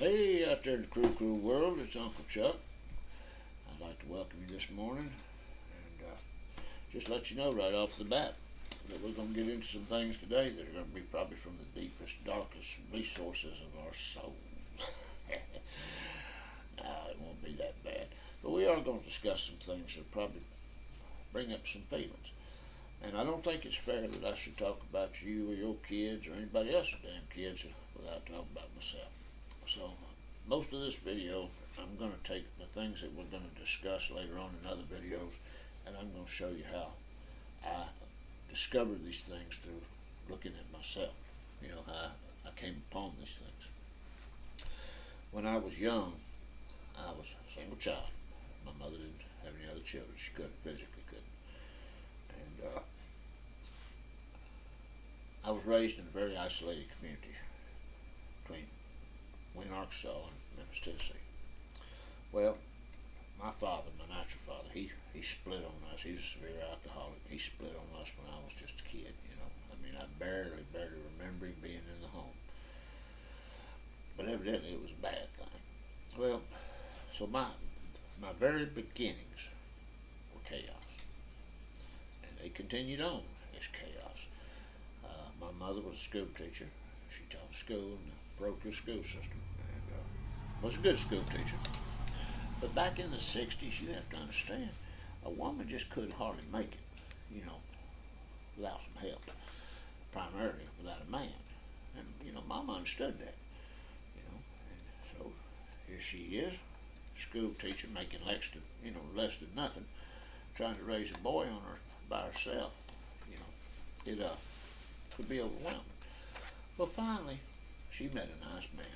Hey, out there in the crew world, it's Uncle Chuck. I'd like to welcome you this morning and just let you know right off the bat that we're going to get into some things today that are going to be probably from the deepest, darkest resources of our souls. No, it won't be that bad. But we are going to discuss some things that probably bring up some feelings. And I don't think it's fair that I should talk about you or your kids or anybody else's damn kids without talking about myself. So, most of this video, I'm going to take the things that we're going to discuss later on in other videos, and I'm going to show you how I discovered these things through looking at myself. You know, how I came upon these things. When I was young, I was a single child. My mother didn't have any other children. She physically couldn't. And I was raised in a very isolated community between Wayne, Arkansas and Memphis, Tennessee. Well, my father, my natural father, he split on us. He's a severe alcoholic. He split on us when I was just a kid, you know. I mean, I barely remember him being in the home. But evidently it was a bad thing. Well, so my very beginnings were chaos. And they continued on as chaos. My mother was a school teacher. She taught school in the parochial school system and was a good school teacher. But back in the 60s, you have to understand, a woman just couldn't hardly make it, you know, without some help, primarily without a man. And, you know, Mama understood that, you know. And so here she is, school teacher, making less than nothing, trying to raise a boy on her by herself. You know, it could be overwhelming. Well, finally, she met a nice man,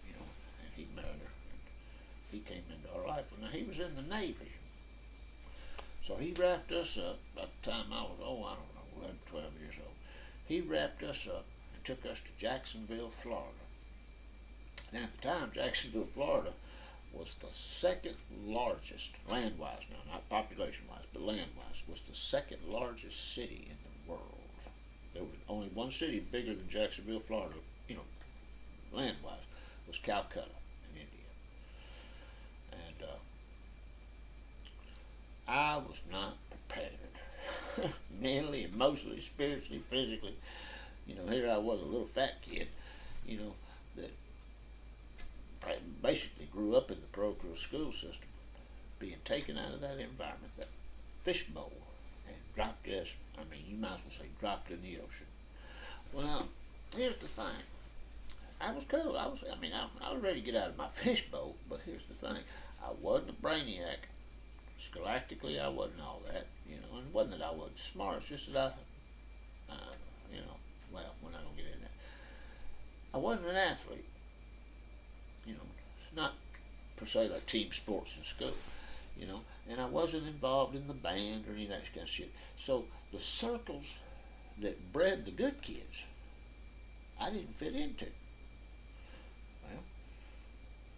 you know, and he married her, and he came into our life. Now, he was in the Navy, so he wrapped us up. By the time I was, I don't know, 11, 12 years old, he wrapped us up and took us to Jacksonville, Florida. And at the time, Jacksonville, Florida was the second largest, land-wise now, not population-wise, but land-wise, was the second largest city in the world. There was only one city bigger than Jacksonville, Florida, you know, land-wise, was Calcutta in India. And I was not prepared, mentally, emotionally, spiritually, physically. You know, here I was, a little fat kid, you know, that basically grew up in the parochial school system, being taken out of that environment, that fishbowl, and dropped us. I mean, you might as well say dropped in the ocean. Well, now, here's the thing. I was cool. I was ready to get out of my fishbowl, but here's the thing. I wasn't a brainiac. Scholastically, I wasn't all that, you know, and it wasn't that I wasn't smart. It's just that you know, well, we're not going to get into that. I wasn't an athlete. You know, it's not per se like team sports in school, you know, and I wasn't involved in the band or any of that kind of shit. So the circles that bred the good kids, I didn't fit into. Well,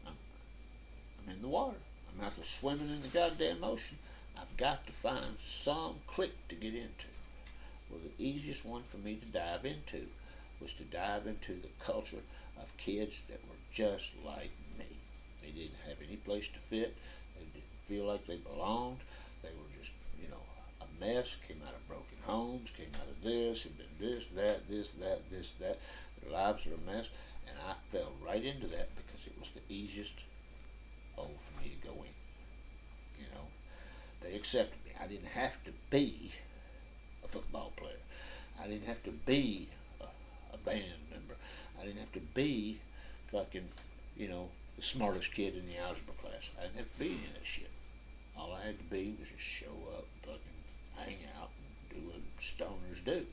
I'm in the water. I'm out there swimming in the goddamn ocean. I've got to find some clique to get into. Well, the easiest one for me to dive into was to dive into the culture of kids that were just like me. They didn't have any place to fit. They didn't feel like they belonged. They were just, you know, a mess, came out of broken homes, came out of this, had been this, that. Their lives were a mess, and I fell right into that because it was the easiest hole for me to go in. You know, they accepted me. I didn't have to be a football player. I didn't have to be a band member. I didn't have to be fucking, you know, the smartest kid in the algebra class. I didn't have to be any of that shit. All I had to be was just show up, fucking hang out, and do what stoners do.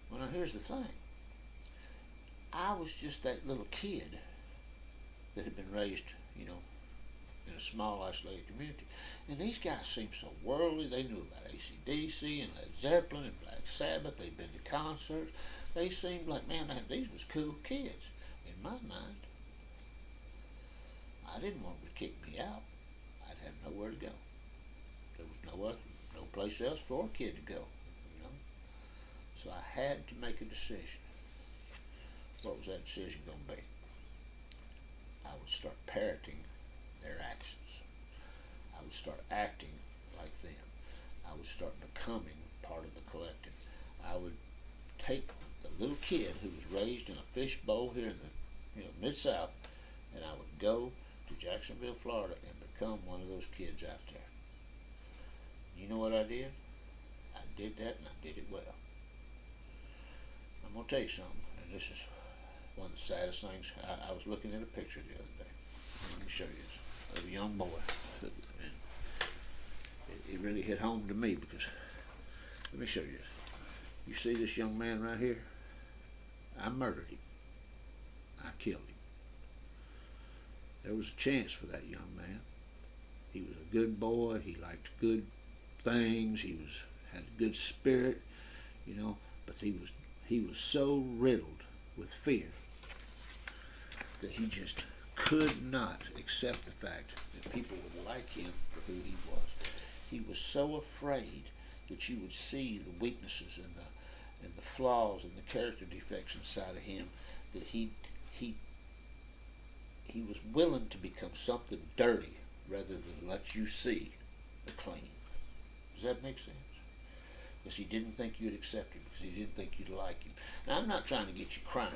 Well, now here's the thing. I was just that little kid that had been raised, you know, in a small, isolated community. And these guys seemed so worldly. They knew about AC/DC and Led Zeppelin and Black Sabbath. They'd been to concerts. They seemed like, man, these was cool kids. In my mind, I didn't want them to kick me out. I'd have nowhere to go. There was no place else for a kid to go, you know. So I had to make a decision. What was that decision going to be? I would start parroting their actions. I would start acting like them. I would start becoming part of the collective. I would take the little kid who was raised in a fishbowl here in the Mid-South, and I would go to Jacksonville, Florida, and become one of those kids out there. You know what I did? I did that, and I did it well. I'm going to tell you something, and this is one of the saddest things. I was looking at a picture the other day. Let me show you this. Of a young boy. And it really hit home to me because, let me show you this. You see this young man right here? I murdered him. I killed him. There was a chance for that young man. He was a good boy. He liked good things. Had a good spirit, but he was so riddled with fear that he just could not accept the fact that people would like him for who he was. He was so afraid that you would see the weaknesses and the flaws and the character defects inside of him that he was willing to become something dirty rather than let you see the clean. Does that make sense? Because he didn't think you'd accept him, because he didn't think you'd like him. Now, I'm not trying to get you crying.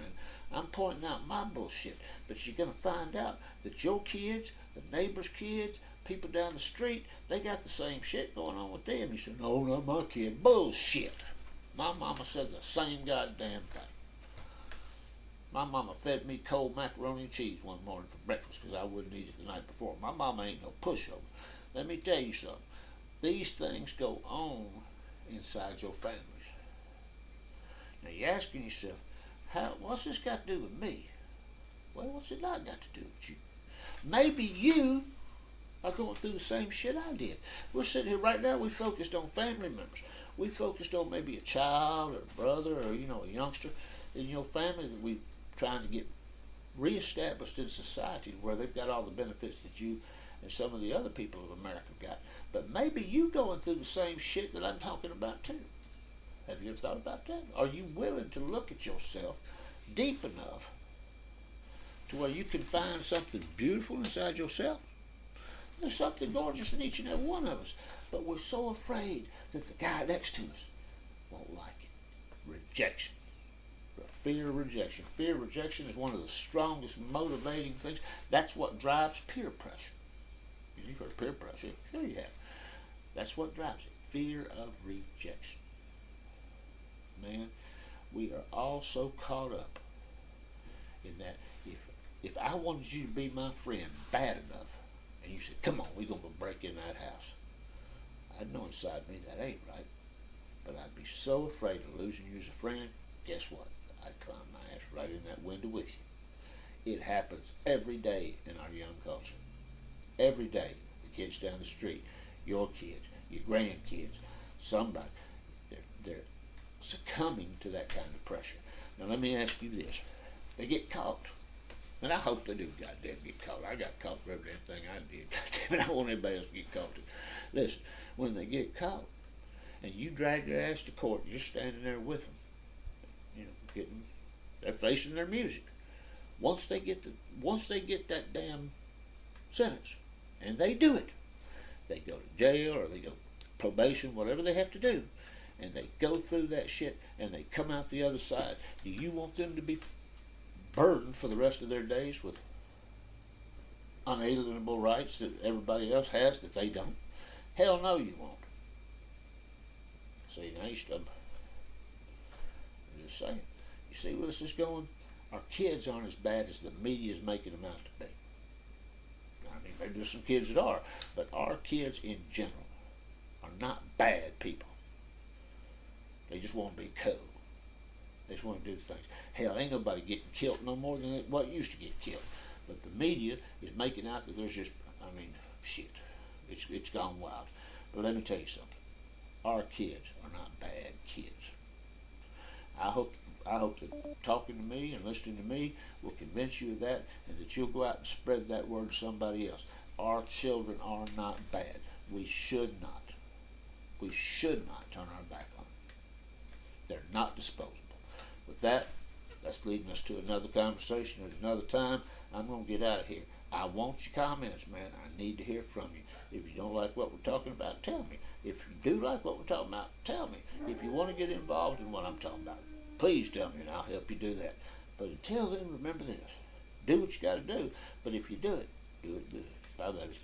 I'm pointing out my bullshit. But you're going to find out that your kids, the neighbor's kids, people down the street, they got the same shit going on with them. You say, no, not my kid. Bullshit. My mama said the same goddamn thing. My mama fed me cold macaroni and cheese one morning for breakfast because I wouldn't eat it the night before. My mama ain't no pushover. Let me tell you something. These things go on inside your families. Now you're asking yourself, what's this got to do with me? Well, what's it not got to do with you? Maybe you are going through the same shit I did. We're sitting here right now, we focused on family members. We focused on maybe a child or a brother or, a youngster in your family that we're trying to get reestablished in society where they've got all the benefits that you and some of the other people of America got. But maybe you going through the same shit that I'm talking about too. Have you ever thought about that? Are you willing to look at yourself deep enough to where you can find something beautiful inside yourself? There's something gorgeous in each and every one of us. But we're so afraid that the guy next to us won't like it. Rejection. Fear of rejection. Fear of rejection is one of the strongest motivating things. That's what drives peer pressure. You've heard of peer pressure. Sure you have. That's what drives it. Fear of rejection. Man, we are all so caught up in that. If I wanted you to be my friend bad enough, and you said, come on, we're going to break in that house, I'd know inside me that ain't right. But I'd be so afraid of losing you as a friend, guess what? I'd climb my ass right in that window with you. It happens every day in our young culture. Every day, the kids down the street, your kids, your grandkids, somebody, they're succumbing to that kind of pressure. Now let me ask you this. They get caught. And I hope they do goddamn get caught. I got caught for every damn thing I did. Goddamn it, I want everybody else to get caught too. Listen, when they get caught and you drag their ass to court, you're standing there with them. They're facing their music. Once they get that damn sentence, and they do it, they go to jail or they go probation, whatever they have to do, and they go through that shit and they come out the other side. Do you want them to be burdened for the rest of their days with unalienable rights that everybody else has that they don't? Hell no, you won't. See, now you stubborn. I'm just saying. You see where this is going? Our kids aren't as bad as the media is making them out to be. I mean, maybe there's some kids that are, but our kids in general are not bad people. They just want to be cool. They just want to do things. Hell, ain't nobody getting killed no more than what used to get killed. But the media is making out that there's just, shit. It's gone wild. But let me tell you something. Our kids are not bad kids. I hope that talking to me and listening to me will convince you of that, and that you'll go out and spread that word to somebody else. Our children are not bad. We should not turn our back on them. They're not disposable. With that, That's leading us to another conversation at another time. I'm going to get out of here. I want your comments, man. I need to hear from you. If you don't like what we're talking about, tell me. If you do like what we're talking about, tell me. If you want to get involved in what I'm talking about, please tell me and I'll help you do that. But until then, remember this. Do what you got to do. But if you do it good. Bye, baby.